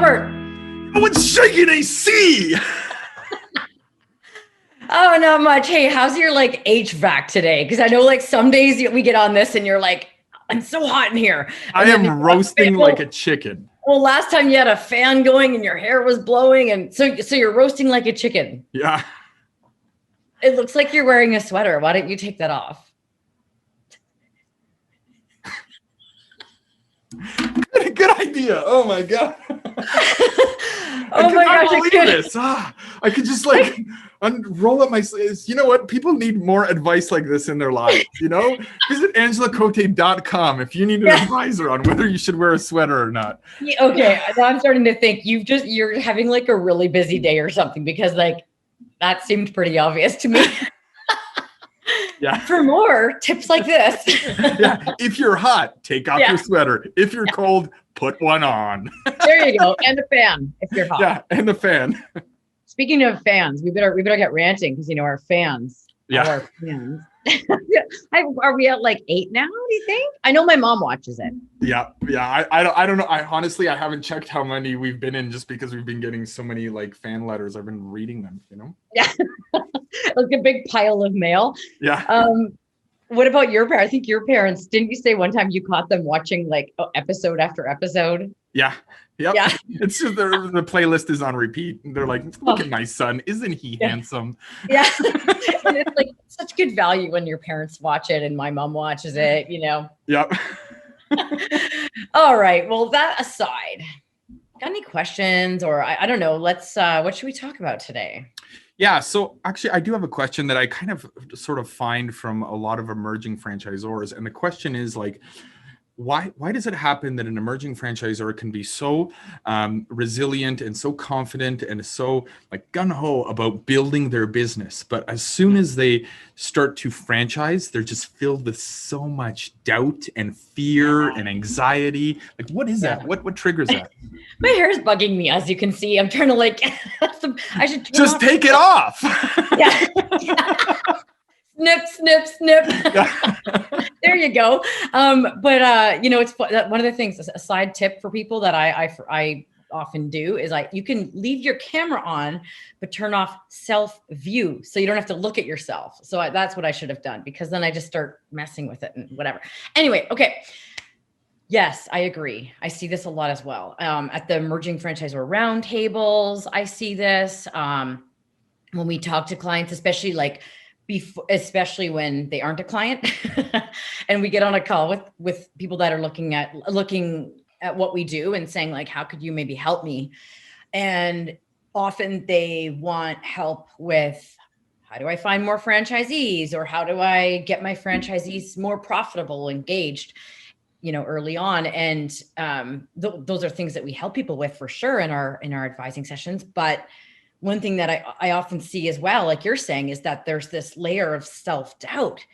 Robert. No one's shaking AC. Oh, not much. Hey, how's your like HVAC today? Because I know like some days we get on this and you're like, I'm so hot in here. I am roasting like a chicken. Well, last time you had a fan going and your hair was blowing, and so you're roasting like a chicken. Yeah. It looks like you're wearing a sweater. Why don't you take that off? Good idea. Oh my god. Oh my gosh! I can't believe this. I could just like roll up my sleeves. You know what? People need more advice like this in their lives. You know, visit angelacote.com if you need an advisor on whether you should wear a sweater or not. Yeah, okay, now I'm starting to think you're having like a really busy day or something, because like that seemed pretty obvious to me. Yeah. For more tips like this. Yeah. If you're hot, take off your sweater. If you're cold, put one on. There you go. And a fan if you're hot. Yeah, and the fan. Speaking of fans, we better get ranting, because our fans. Yeah. Our fans. Are we at like 8 now, do you think? I know my mom watches it. Yeah. I don't know. I honestly haven't checked how many we've been in, just because we've been getting so many like fan letters. I've been reading them, you know? Yeah. Like a big pile of mail. Yeah. What about your parents? I think your parents, didn't you say one time you caught them watching like episode after episode? Yeah. Yep. Yeah. It's just the playlist is on repeat. They're like, look at my son. Isn't he handsome? Yeah. And it's like such good value when your parents watch it and my mom watches it, you know? Yep. All right. Well, that aside, got any questions, or I don't know, let's, what should we talk about today? Yeah. So actually, I do have a question that I kind of sort of find from a lot of emerging franchisors. And the question is like, why does it happen that an emerging franchisor can be so resilient and so confident and so like gung-ho about building their business, but as soon as they start to franchise, they're just filled with so much doubt and fear and anxiety? Like, what is that? What triggers that? My hair is bugging me, as you can see. I'm trying to like, I should just take it off. Yeah. Snip, snip, snip. There you go. But it's one of the things, a side tip for people that I often do is like, you can leave your camera on, but turn off self view. So you don't have to look at yourself. So that's what I should have done, because then I just start messing with it and whatever. Anyway. Okay. Yes, I agree. I see this a lot as well. At the emerging franchisor roundtables, I see this when we talk to clients, especially when they aren't a client and we get on a call with people that are looking at what we do and saying like, how could you maybe help me? And often they want help with, how do I find more franchisees, or how do I get my franchisees more profitable, engaged, early on. And those are things that we help people with for sure in our advising sessions. But one thing that I often see as well, like you're saying, is that there's this layer of self-doubt.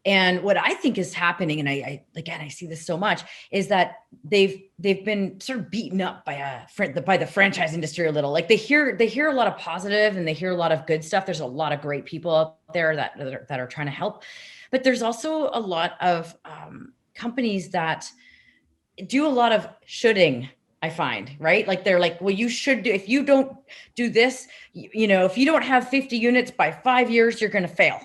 And what I think is happening, and I see this so much, is that they've been sort of beaten up by the franchise industry a little. Like they hear a lot of positive and they hear a lot of good stuff. There's a lot of great people out there that are trying to help, but there's also a lot of companies that do a lot of shoulding, I find, right? Like they're like, well, you should do, if you don't do this, if you don't have 50 units by 5 years, you're going to fail.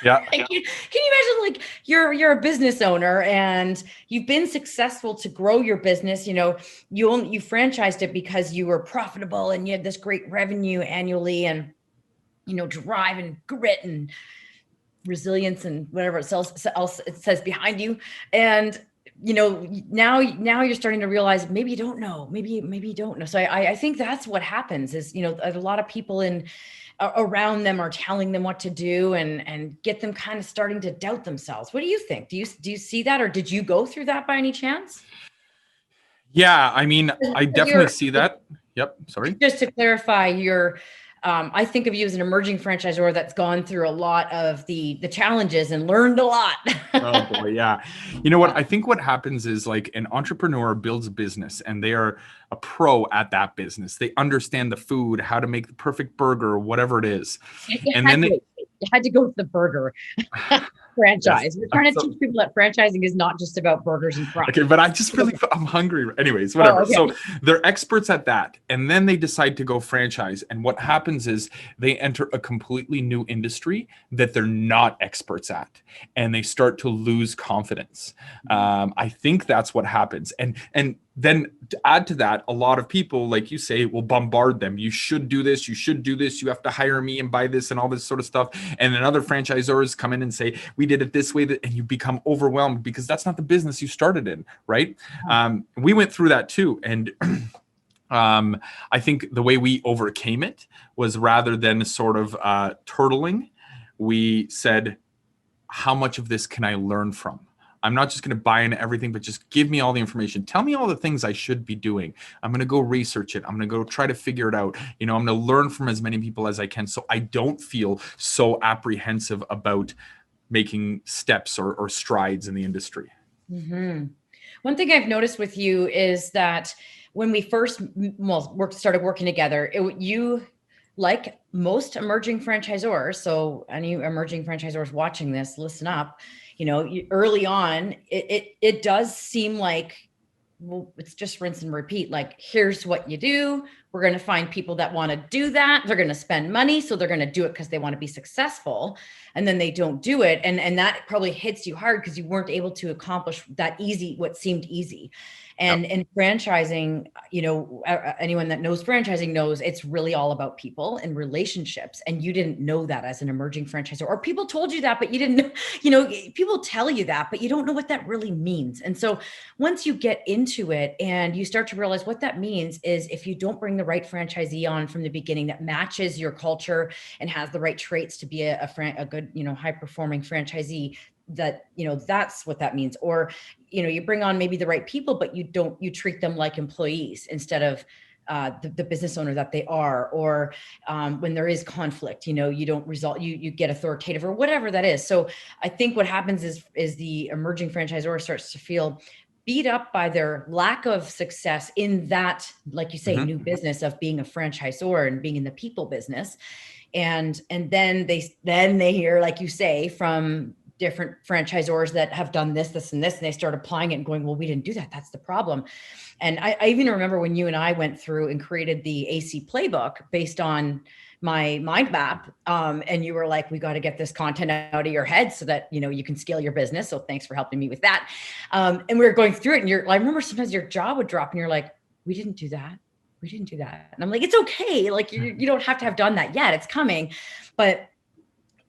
Yeah. Can you imagine, like you're a business owner and you've been successful to grow your business. You franchised it because you were profitable and you had this great revenue annually, and, drive and grit and resilience and whatever else it says behind you. And now you're starting to realize maybe you don't know, maybe you don't know. So I think that's what happens is, a lot of people around them are telling them what to do and get them kind of starting to doubt themselves. What do you think? Do you see that, or did you go through that by any chance? Yeah, I mean, I definitely see that. Yep. Sorry. Just to clarify, I think of you as an emerging franchisor that's gone through a lot of the challenges and learned a lot. Oh boy, yeah. You know what? I think what happens is like an entrepreneur builds a business and they are a pro at that business. They understand the food, how to make the perfect burger, whatever it is. You had to go with the burger. franchise. Yes. We're trying to teach people that franchising is not just about burgers and fries. Okay, but I'm hungry. Anyways, whatever. Oh, okay. So they're experts at that. And then they decide to go franchise. And what happens is they enter a completely new industry that they're not experts at. And they start to lose confidence. I think that's what happens. And then to add to that, a lot of people, like you say, will bombard them. You should do this. You should do this. You have to hire me and buy this and all this sort of stuff. And then other franchisors come in and say, we did it this way, and you become overwhelmed because that's not the business you started in, right? We went through that too. And I think the way we overcame it was, rather than sort of turtling, we said, how much of this can I learn from? I'm not just going to buy into everything, but just give me all the information. Tell me all the things I should be doing. I'm going to go research it. I'm going to go try to figure it out. I'm going to learn from as many people as I can, so I don't feel so apprehensive about making steps or strides in the industry. Mm-hmm. One thing I've noticed with you is that when we first started working together, you, like most emerging franchisors, so any emerging franchisors watching this, listen up, early on, it does seem like, well, it's just rinse and repeat. Like, here's what you do. We're going to find people that want to do that. They're going to spend money. So they're going to do it because they want to be successful. And then they don't do it. And that probably hits you hard because you weren't able to accomplish what seemed easy. And in franchising, anyone that knows franchising knows it's really all about people and relationships. And you didn't know that as an emerging franchisor, or people told you that, but you didn't know, people tell you that, but you don't know what that really means. And so once you get into it and you start to realize what that means is, if you don't bring the right franchisee on from the beginning that matches your culture and has the right traits to be a good, high performing franchisee, that's what that means. Or, you bring on maybe the right people, but you treat them like employees instead of the business owner that they are. Or when there is conflict, you get authoritative or whatever that is. So I think what happens is the emerging franchisor starts to feel beat up by their lack of success in that, like you say, new business of being a franchisor and being in the people business. And then they hear, like you say, from different franchisors that have done this, and this, and they start applying it and going, well, we didn't do that. That's the problem. And I even remember when you and I went through and created the AC playbook based on my mind map. And you were like, we got to get this content out of your head so that, you can scale your business. So thanks for helping me with that. And we were going through it, and I remember sometimes your jaw would drop and you're like, we didn't do that. We didn't do that. And I'm like, it's okay. Like, you don't have to have done that yet. It's coming. But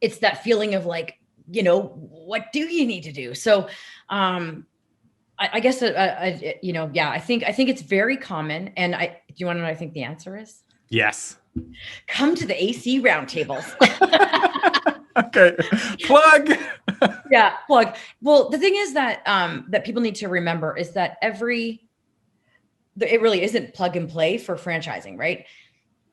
it's that feeling of like, what do you need to do? So, I guess, I think it's very common. And do you want to know what I think the answer is? Yes. Come to the AC roundtables. Okay. Plug. Yeah. Plug. Well, the thing is that, that people need to remember is that it really isn't plug and play for franchising, right?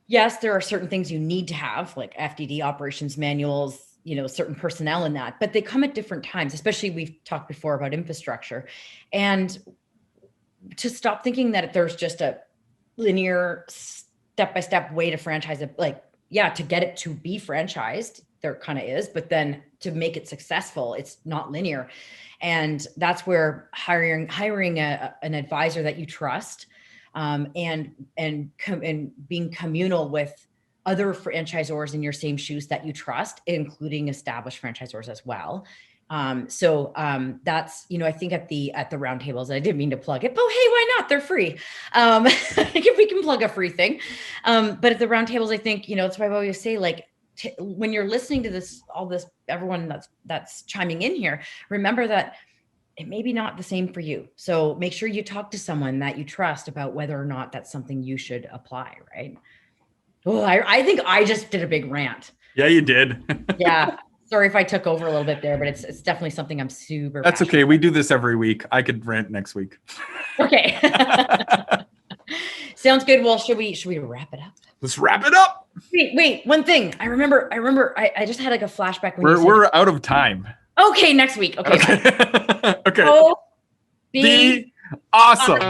Yes, there are certain things you need to have, like FDD operations manuals, certain personnel in that, but they come at different times, especially we've talked before about infrastructure. And to stop thinking that there's just a linear step-by-step way to franchise it, to get it to be franchised, there kind of is, but then to make it successful, it's not linear. And that's where hiring an advisor that you trust, and being communal with other franchisors in your same shoes that you trust, including established franchisors as well. That's, I think at the roundtables, I didn't mean to plug it, but hey, why not? They're free. We can plug a free thing. But at the roundtables, I think, that's why I always say, when you're listening to everyone that's chiming in here, remember that it may be not the same for you. So make sure you talk to someone that you trust about whether or not that's something you should apply, right? Oh, I think I just did a big rant. Yeah, you did. Yeah. Sorry if I took over a little bit there, but it's definitely something I'm super That's okay. We do this every week. I could rant next week. Okay. Sounds good. Well, should we wrap it up? Let's wrap it up. Wait, one thing. I remember I just had like a flashback when we're out of time. Okay, next week. Okay. Okay. Oh, be awesome.